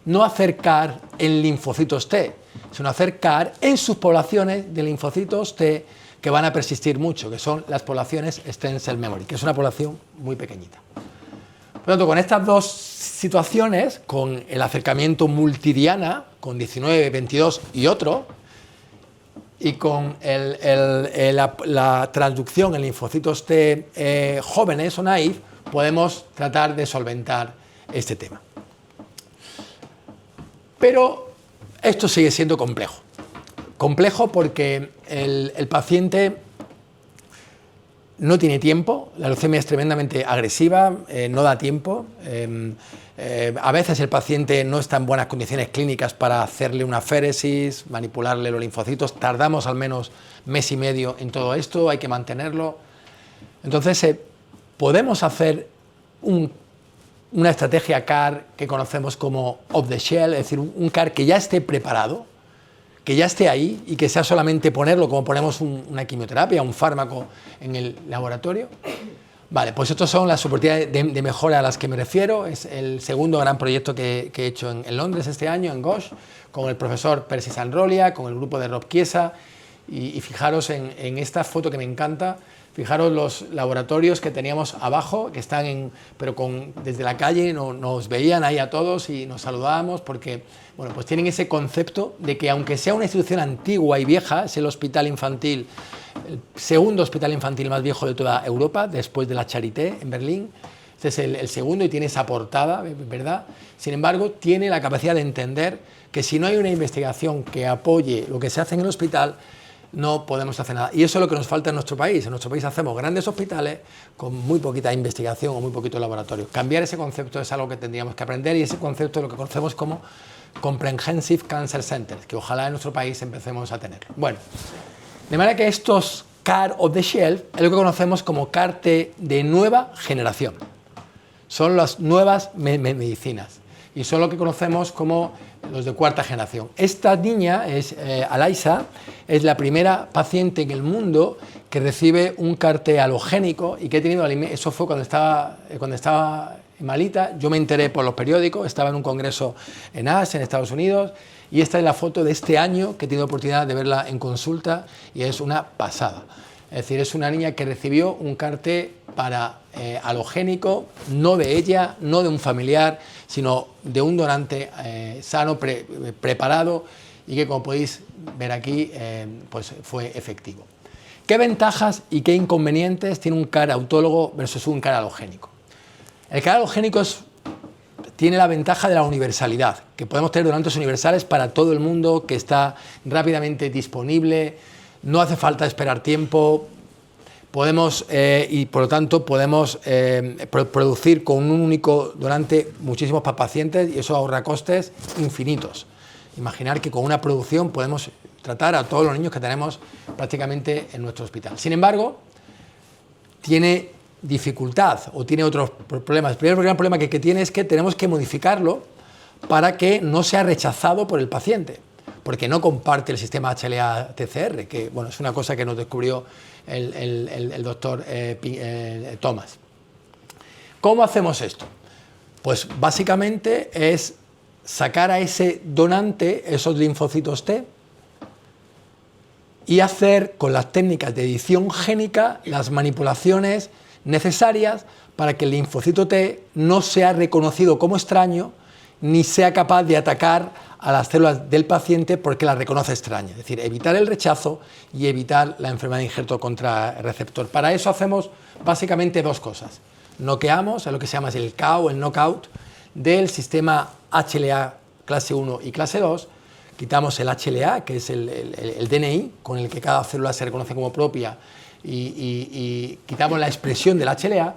no hacer CAR en linfocitos T, sino hacer CAR en sus poblaciones de linfocitos T que van a persistir mucho, que son las poblaciones stem cell memory, que es una población muy pequeñita. Por lo tanto, con estas 2 situaciones, con el acercamiento multidiana, con 19, 22 y otro, y con la transducción en linfocitos T jóvenes o naive, podemos tratar de solventar este tema. Pero esto sigue siendo complejo. Complejo porque el paciente no tiene tiempo, la leucemia es tremendamente agresiva, no da tiempo. A veces el paciente no está en buenas condiciones clínicas para hacerle una féresis, manipularle los linfocitos, tardamos al menos 1 mes y medio en todo esto, hay que mantenerlo. Entonces, podemos hacer una estrategia CAR que conocemos como off the shelf, es decir, un CAR que ya esté preparado, que ya esté ahí y que sea solamente ponerlo como ponemos una quimioterapia, un fármaco en el laboratorio. Vale, pues estas son las oportunidades de mejora a las que me refiero. Es el segundo gran proyecto que he hecho en Londres este año, en Gosh, con el profesor Percy Sanrolia, con el grupo de Rob Chiesa, y fijaros en esta foto que me encanta. Fijaros los laboratorios que teníamos abajo, que están desde la calle nos veían ahí a todos y nos saludábamos, porque bueno, pues tienen ese concepto de que, aunque sea una institución antigua y vieja, es el hospital infantil, el segundo hospital infantil más viejo de toda Europa, después de la Charité en Berlín. Este es el segundo y tiene esa portada, ¿verdad? Sin embargo, tiene la capacidad de entender que si no hay una investigación que apoye lo que se hace en el hospital, no podemos hacer nada. Y eso es lo que nos falta en nuestro país. En nuestro país hacemos grandes hospitales con muy poquita investigación o muy poquito laboratorio. Cambiar ese concepto es algo que tendríamos que aprender, y ese concepto es lo que conocemos como Comprehensive Cancer Centers, que ojalá en nuestro país empecemos a tener. Bueno, de manera que estos CAR off the shelf es lo que conocemos como CAR-T de nueva generación. Son las nuevas medicinas y son lo que conocemos como los de cuarta generación. Esta niña, Alaisa, es la primera paciente en el mundo que recibe un CAR-T halogénico y que ha tenido, eso fue cuando estaba malita. Yo me enteré por los periódicos, estaba en un congreso en AS, en Estados Unidos, y esta es la foto de este año, que he tenido oportunidad de verla en consulta, y es una pasada. Es decir, es una niña que recibió un CAR-T halogénico, no de ella, no de un familiar, sino de un donante sano, preparado, y que, como podéis ver aquí, pues fue efectivo. ¿Qué ventajas y qué inconvenientes tiene un CAR autólogo versus un CAR halogénico? El CAR halogénico tiene la ventaja de la universalidad, que podemos tener donantes universales para todo el mundo, que está rápidamente disponible, no hace falta esperar tiempo, y por lo tanto podemos producir con un único donante muchísimos pacientes, y eso ahorra costes infinitos. Imaginar que con una producción podemos tratar a todos los niños que tenemos prácticamente en nuestro hospital. Sin embargo, tiene dificultad o tiene otros problemas. El primer gran problema que tiene es que tenemos que modificarlo para que no sea rechazado por el paciente, porque no comparte el sistema HLA-TCR, que bueno, es una cosa que nos descubrió el doctor Thomas. ¿Cómo hacemos esto? Pues básicamente es sacar a ese donante esos linfocitos T y hacer con las técnicas de edición génica las manipulaciones necesarias para que el linfocito T no sea reconocido como extraño ni sea capaz de atacar a las células del paciente porque las reconoce extrañas. Es decir, evitar el rechazo y evitar la enfermedad de injerto contrarreceptor. Para eso hacemos básicamente dos cosas. Noqueamos, es lo que se llama el KO, el knockout, del sistema HLA clase 1 y clase 2, quitamos el HLA, que es el DNI, con el que cada célula se reconoce como propia, y quitamos la expresión del HLA,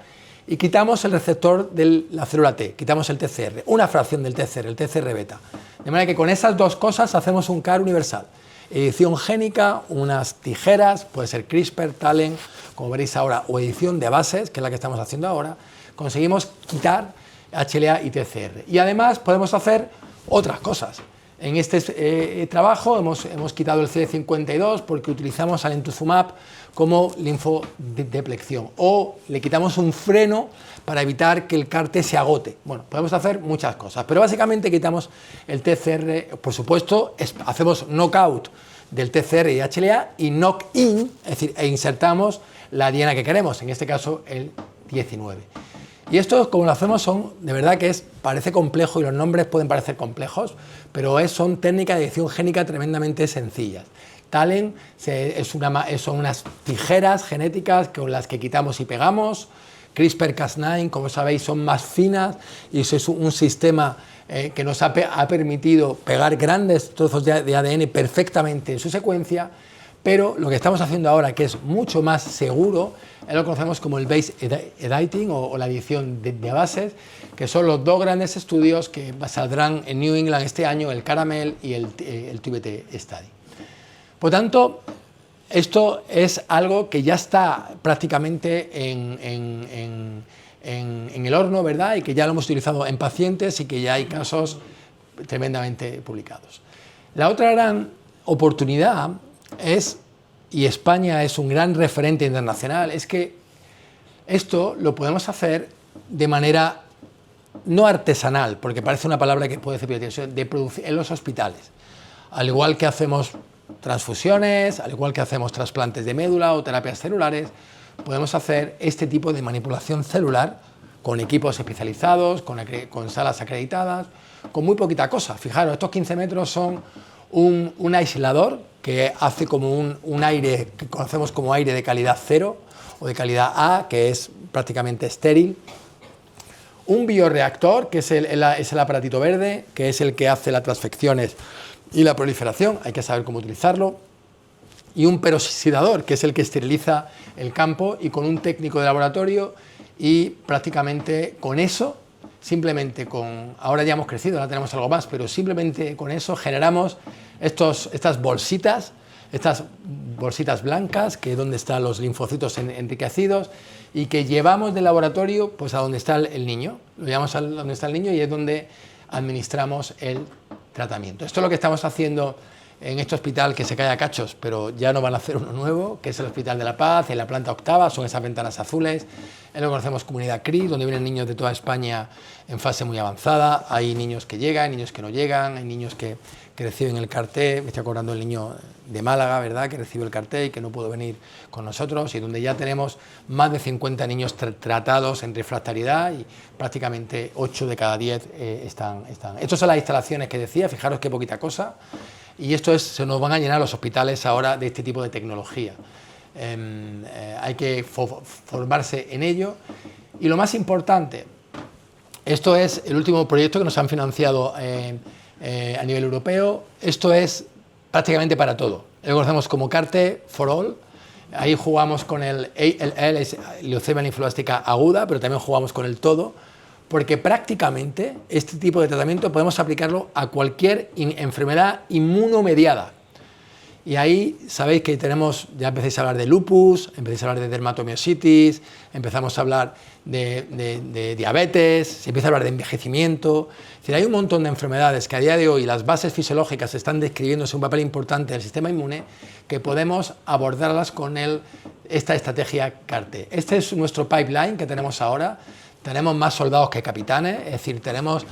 y quitamos el receptor de la célula T, quitamos el TCR, una fracción del TCR, el TCR beta. De manera que con esas dos cosas hacemos un CAR universal. Edición génica, unas tijeras, puede ser CRISPR, TALEN, como veréis ahora, o edición de bases, que es la que estamos haciendo ahora, conseguimos quitar HLA y TCR. Y además podemos hacer otras cosas. En este trabajo hemos quitado el CD52 porque utilizamos al Alemtuzumab como linfodeplección, o le quitamos un freno para evitar que el CAR-T se agote. Bueno, podemos hacer muchas cosas, pero básicamente quitamos el TCR, por supuesto, hacemos knockout del TCR y HLA y knock-in, es decir, insertamos la diana que queremos, en este caso el 19. Y esto, como lo hacemos, de verdad que parece complejo y los nombres pueden parecer complejos, pero son técnicas de edición génica tremendamente sencillas. TALEN son unas tijeras genéticas con las que quitamos y pegamos. CRISPR-Cas9, como sabéis, son más finas y es un sistema que nos ha permitido pegar grandes trozos de ADN perfectamente en su secuencia, pero lo que estamos haciendo ahora, que es mucho más seguro, es lo que conocemos como el base editing o la edición de bases, que son los dos grandes estudios que saldrán en New England este año, el CARAMEL y el TUBT Study. Por tanto, esto es algo que ya está prácticamente en el horno, ¿verdad? Y que ya lo hemos utilizado en pacientes y que ya hay casos tremendamente publicados. La otra gran oportunidad y España es un gran referente internacional, es que esto lo podemos hacer de manera no artesanal, porque parece una palabra que puede ser de producir en los hospitales, al igual que hacemos transfusiones, al igual que hacemos trasplantes de médula o terapias celulares, podemos hacer este tipo de manipulación celular con equipos especializados, con salas acreditadas, con muy poquita cosa. Fijaros, estos 15 metros son un aislador que hace como un aire que conocemos como aire de calidad 0 o de calidad A, que es prácticamente estéril. Un bioreactor, que es el aparatito verde, que es el que hace las transfecciones y la proliferación, hay que saber cómo utilizarlo. y un peroxidador, que es el que esteriliza el campo, y con un técnico de laboratorio, y prácticamente con eso, simplemente con, ahora ya hemos crecido, ahora tenemos algo más, pero simplemente con eso generamos estas bolsitas blancas, que es donde están los linfocitos enriquecidos, y que llevamos del laboratorio pues a donde está el niño, lo llevamos a donde está el niño y es donde administramos el tratamiento. Esto es lo que estamos haciendo en este hospital, que se cae a cachos, pero ya no van a hacer uno nuevo, que es el Hospital de la Paz, en la planta octava, son esas ventanas azules. En lo que conocemos Comunidad CRI, donde vienen niños de toda España en fase muy avanzada. Hay niños que llegan, niños que no llegan, hay niños que reciben el CAR-T. Me estoy acordando del niño de Málaga, ¿verdad?, que recibió el CAR-T y que no pudo venir con nosotros, y donde ya tenemos más de 50 niños tratados en refractariedad, y prácticamente 8 de cada 10 están. Estas son las instalaciones que decía, fijaros qué poquita cosa. Y se nos van a llenar los hospitales ahora de este tipo de tecnología. Hay que formarse en ello. Y lo más importante, esto es el último proyecto que nos han financiado a nivel europeo. Esto es prácticamente para todo. Lo conocemos como CAR-T for All. Ahí jugamos con el ALL, leucemia linfoblástica aguda, pero también jugamos con el todo, porque prácticamente este tipo de tratamiento podemos aplicarlo a cualquier enfermedad inmunomediada. Y ahí sabéis que ya empecéis a hablar de lupus, empecéis a hablar de dermatomiositis, empezamos a hablar de diabetes, se empieza a hablar de envejecimiento. Es decir, hay un montón de enfermedades que a día de hoy las bases fisiológicas están describiéndose un papel importante del sistema inmune, que podemos abordarlas con esta estrategia CAR-T. Este es nuestro pipeline que tenemos ahora. Tenemos más soldados que capitanes, es decir, tenemos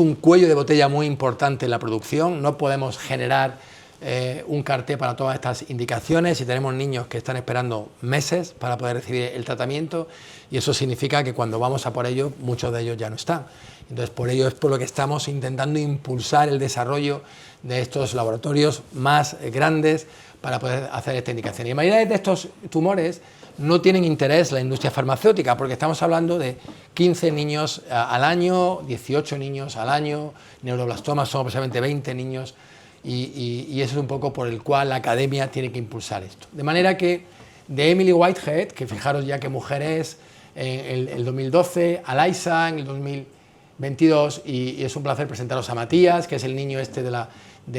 un cuello de botella muy importante en la producción. No podemos generar un CAR-T para todas estas indicaciones, y tenemos niños que están esperando meses para poder recibir el tratamiento, y eso significa que cuando vamos a por ellos, muchos de ellos ya no están. Entonces, por ello es por lo que estamos intentando impulsar el desarrollo de estos laboratorios más grandes para poder hacer esta indicación. Y la mayoría de estos tumores no tienen interés la industria farmacéutica, porque estamos hablando de 15 niños al año, 18 niños al año, neuroblastomas son aproximadamente 20 niños, y eso es un poco por el cual la academia tiene que impulsar esto. De manera que de Emily Whitehead, que fijaros ya qué mujer es, en el 2012, a Liza en el 2022, y es un placer presentaros a Matías, que es el niño este de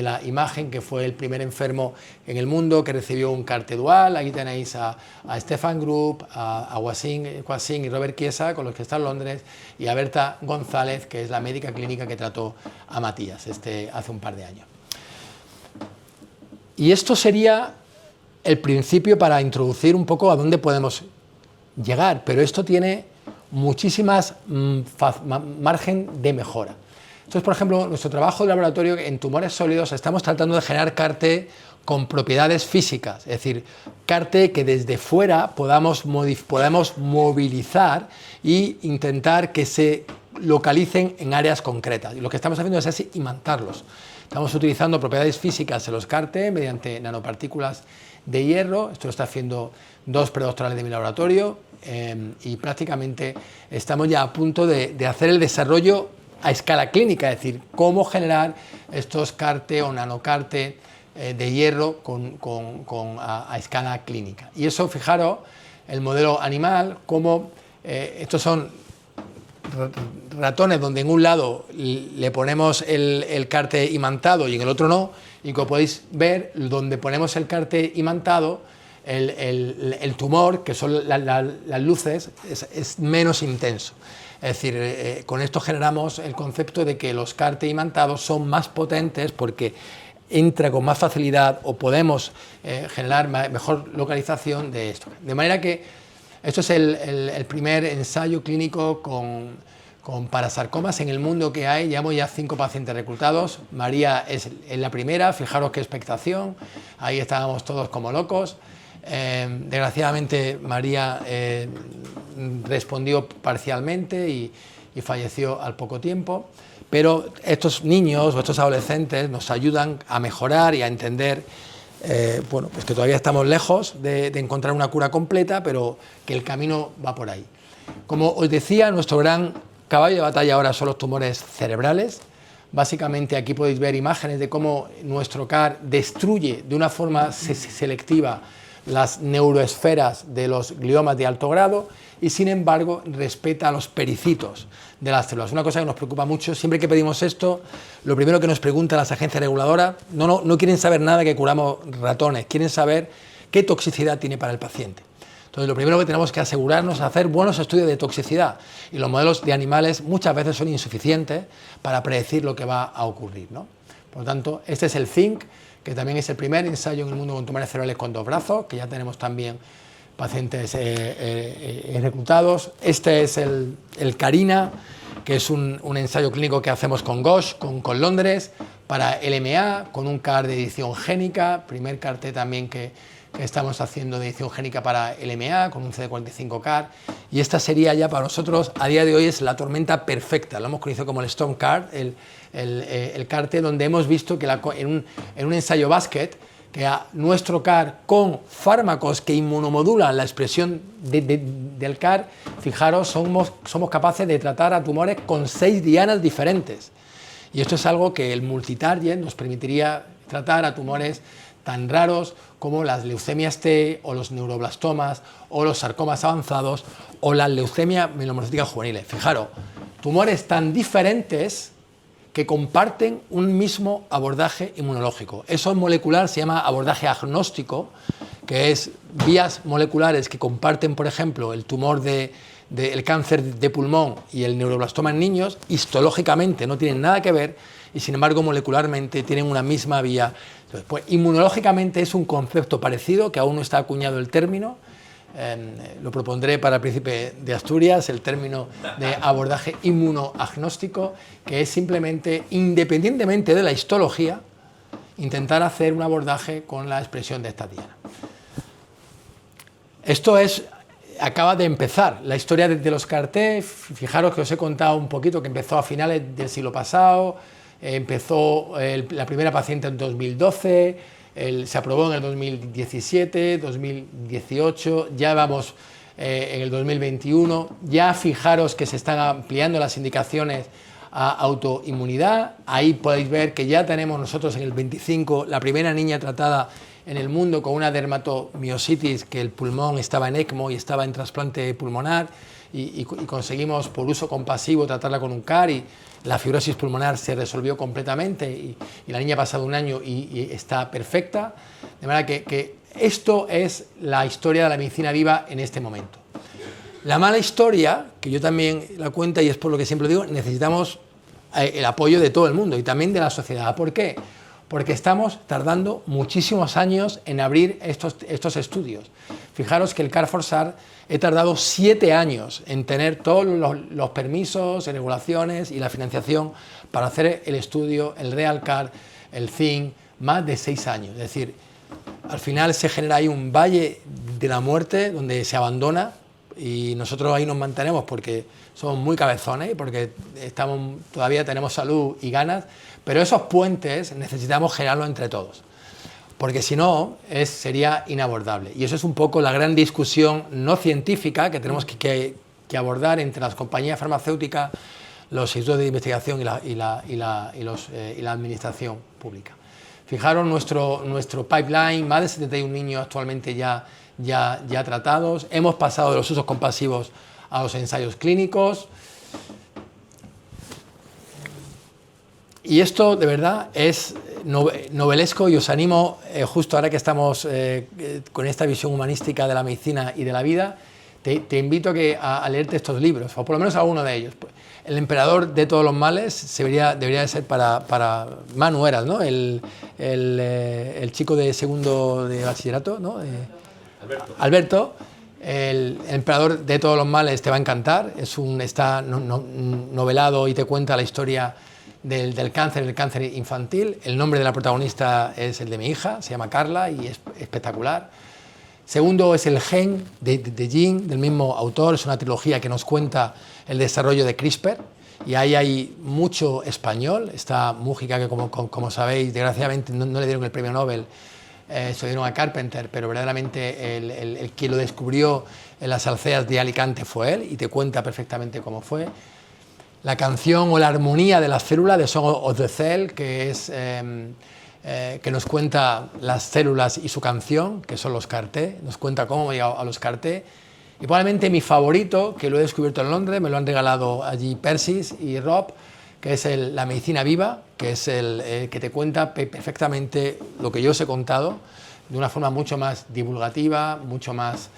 la imagen, que fue el primer enfermo en el mundo que recibió un CAR-T dual. Aquí tenéis a Stefan Group, a Wasim y Robert Chiesa, con los que está en Londres, y a Berta González, que es la médica clínica que trató a Matías hace un par de años. Y esto sería el principio para introducir un poco a dónde podemos llegar, pero esto tiene muchísimas margen de mejora. Entonces, por ejemplo, nuestro trabajo de laboratorio en tumores sólidos, estamos tratando de generar CAR-T con propiedades físicas, es decir, CAR-T que desde fuera podamos movilizar e intentar que se localicen en áreas concretas. Y lo que estamos haciendo es así imantarlos. Estamos utilizando propiedades físicas en los CAR-T mediante nanopartículas de hierro. Esto lo está haciendo 2 predoctorales de mi laboratorio, y prácticamente estamos ya a punto de hacer el desarrollo a escala clínica, es decir, cómo generar estos CAR-T o nanoCAR-T de hierro a escala clínica. Y eso, fijaros, el modelo animal, cómo estos son ratones donde en un lado le ponemos el CAR-T imantado y en el otro no, y como podéis ver, donde ponemos el CAR-T imantado, el tumor, que son las luces, es menos intenso. Es decir, con esto generamos el concepto de que los CAR-T imantados son más potentes porque entra con más facilidad, o podemos generar mejor localización de esto. De manera que esto es el primer ensayo clínico con parasarcomas en el mundo que hay. Llevamos ya 5 pacientes reclutados. María es la primera, fijaros qué expectación. Ahí estábamos todos como locos. Desgraciadamente María respondió parcialmente y falleció al poco tiempo, pero estos niños o estos adolescentes nos ayudan a mejorar y a entender pues que todavía estamos lejos de encontrar una cura completa, pero que el camino va por ahí. Como os decía, nuestro gran caballo de batalla ahora son los tumores cerebrales. Básicamente aquí podéis ver imágenes de cómo nuestro CAR destruye de una forma selectiva las neuroesferas de los gliomas de alto grado y sin embargo respeta a los pericitos de las células. Una cosa que nos preocupa mucho, siempre que pedimos esto, lo primero que nos preguntan las agencias reguladoras, no quieren saber nada que curamos ratones, quieren saber qué toxicidad tiene para el paciente. Entonces, lo primero que tenemos que asegurarnos es hacer buenos estudios de toxicidad y los modelos de animales muchas veces son insuficientes para predecir lo que va a ocurrir, ¿no? Por lo tanto, este es el ZINC, que también es el primer ensayo en el mundo con tumores cerebrales con 2 brazos, que ya tenemos también pacientes reclutados. Este es el CARINA, que es un ensayo clínico que hacemos con Gosh, con Londres, para LMA, con un CAR de edición génica, primer CAR-T también que estamos haciendo de edición génica para LMA, con un CD45 CAR, y esta sería ya para nosotros, a día de hoy, es la tormenta perfecta, lo hemos conocido como el Storm CAR, el CAR-T, donde hemos visto que en un ensayo basket, que a nuestro CAR con fármacos que inmunomodulan la expresión del CAR, fijaros, somos capaces de tratar a tumores con 6 dianas diferentes. Y esto es algo que el multitarget nos permitiría tratar a tumores tan raros como las leucemias T o los neuroblastomas o los sarcomas avanzados o la leucemia mielomorfótica juveniles. Fijaros, tumores tan diferentes que comparten un mismo abordaje inmunológico. Eso en molecular se llama abordaje agnóstico, que es vías moleculares que comparten, por ejemplo, el tumor el cáncer de pulmón y el neuroblastoma en niños, histológicamente no tienen nada que ver y sin embargo molecularmente tienen una misma vía. Entonces, pues, inmunológicamente es un concepto parecido, que aún no está acuñado el término, lo propondré para el Príncipe de Asturias, el término de abordaje inmunoagnóstico, que es simplemente, independientemente de la histología, intentar hacer un abordaje con la expresión de esta diana. Esto acaba de empezar la historia de los CAR-T. Fijaros que os he contado un poquito que empezó a finales del siglo pasado, empezó la primera paciente en 2012, se aprobó en el 2017, 2018, ya vamos en el 2021, ya fijaros que se están ampliando las indicaciones a autoinmunidad. Ahí podéis ver que ya tenemos nosotros en el 25 la primera niña tratada en el mundo con una dermatomiositis, que el pulmón estaba en ECMO y estaba en trasplante pulmonar, y conseguimos por uso compasivo tratarla con un CAR y la fibrosis pulmonar se resolvió completamente y la niña ha pasado un año y está perfecta. De manera que esto es la historia de la medicina viva en este momento. La mala historia, que yo también la cuento y es por lo que siempre digo, necesitamos el apoyo de todo el mundo y también de la sociedad. ¿Por qué? Porque estamos tardando muchísimos años en abrir estos estudios. Fijaros que el CAR4SAR he tardado 7 años en tener todos los permisos, regulaciones y la financiación para hacer el estudio, el RealCAR, el ZINC, más de 6 años. Es decir, al final se genera ahí un valle de la muerte donde se abandona y nosotros ahí nos mantenemos porque somos muy cabezones y porque todavía tenemos salud y ganas, pero esos puentes necesitamos generarlos entre todos, porque si no sería inabordable. Y eso es un poco la gran discusión no científica que tenemos que abordar entre las compañías farmacéuticas, los institutos de investigación y la administración pública. Fijaros nuestro pipeline, más de 71 niños actualmente ya tratados. Hemos pasado de los usos compasivos a los ensayos clínicos. Y esto de verdad es novelesco y os animo, justo ahora que estamos con esta visión humanística de la medicina y de la vida, te invito a leerte estos libros, o por lo menos alguno de ellos. El emperador de todos los males debería de ser para Manu Eras, ¿no? El chico de segundo de bachillerato, ¿no? Alberto. El emperador de todos los males te va a encantar, está novelado y te cuenta la historia del cáncer, el cáncer infantil. El nombre de la protagonista es el de mi hija, se llama Carla y es espectacular. Segundo es El gen de Jin, del mismo autor, es una trilogía que nos cuenta el desarrollo de CRISPR y ahí hay mucho español. Está Mújica, que como sabéis, desgraciadamente no le dieron el premio Nobel, se lo dieron a Carpenter, pero verdaderamente el que lo descubrió en las alceas de Alicante fue él y te cuenta perfectamente cómo fue. la canción o la armonía de la célula de Song of the Cell, que es que nos cuenta las células y su canción, que son los CAR-T, nos cuenta cómo hemos llegado a los CAR-T. Y probablemente mi favorito, que lo he descubierto en Londres, me lo han regalado allí Persis y Rob, que es la medicina viva, que es el que te cuenta perfectamente lo que yo os he contado, de una forma mucho más divulgativa, mucho más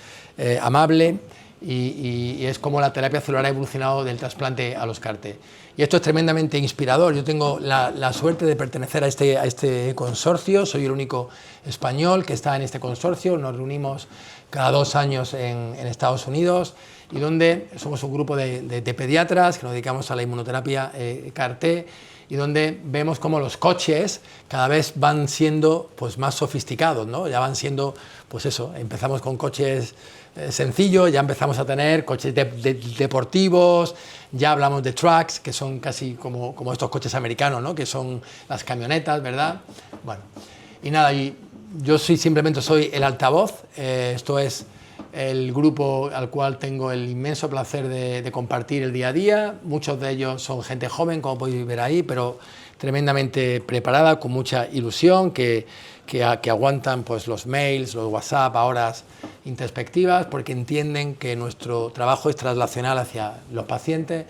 amable, y es como la terapia celular ha evolucionado del trasplante a los CAR-T. Y esto es tremendamente inspirador. Yo tengo la suerte de pertenecer a este consorcio, soy el único español que está en este consorcio, nos reunimos cada 2 años en Estados Unidos, y donde somos un grupo de pediatras que nos dedicamos a la inmunoterapia CAR-T, y donde vemos cómo los coches cada vez van siendo pues, más sofisticados, ¿no? Ya van siendo, pues eso, empezamos con coches sencillos, ya empezamos a tener coches deportivos, ya hablamos de trucks, que son casi como estos coches americanos, ¿no? Que son las camionetas, ¿verdad? Bueno, y nada, yo simplemente soy el altavoz, esto es el grupo al cual tengo el inmenso placer de compartir el día a día. Muchos de ellos son gente joven, como podéis ver ahí, pero tremendamente preparada, con mucha ilusión, que aguantan pues, los mails, los WhatsApp a horas introspectivas, porque entienden que nuestro trabajo es traslacional hacia los pacientes.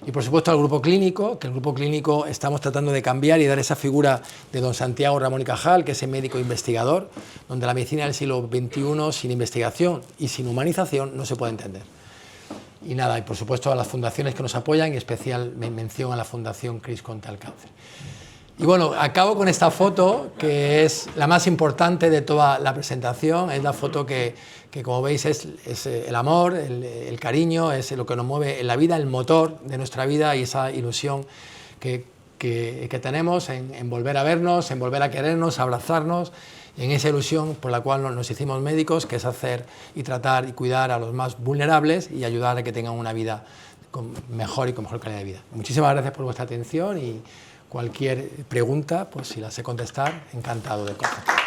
Y por supuesto al grupo clínico, que el grupo clínico estamos tratando de cambiar y dar esa figura de don Santiago Ramón y Cajal, que es el médico investigador, donde la medicina del siglo XXI sin investigación y sin humanización no se puede entender. Y nada, y por supuesto a las fundaciones que nos apoyan, y especial mención a la Fundación CRIS contra el cáncer. Y bueno, acabo con esta foto, que es la más importante de toda la presentación, es la foto que como veis es el amor, el cariño, es lo que nos mueve en la vida, el motor de nuestra vida, y esa ilusión que tenemos en volver a vernos, en volver a querernos, a abrazarnos, y en esa ilusión por la cual nos hicimos médicos, que es hacer y tratar y cuidar a los más vulnerables y ayudar a que tengan una vida mejor y con mejor calidad de vida. Muchísimas gracias por vuestra atención, y cualquier pregunta, pues si la sé contestar, encantado de contestar.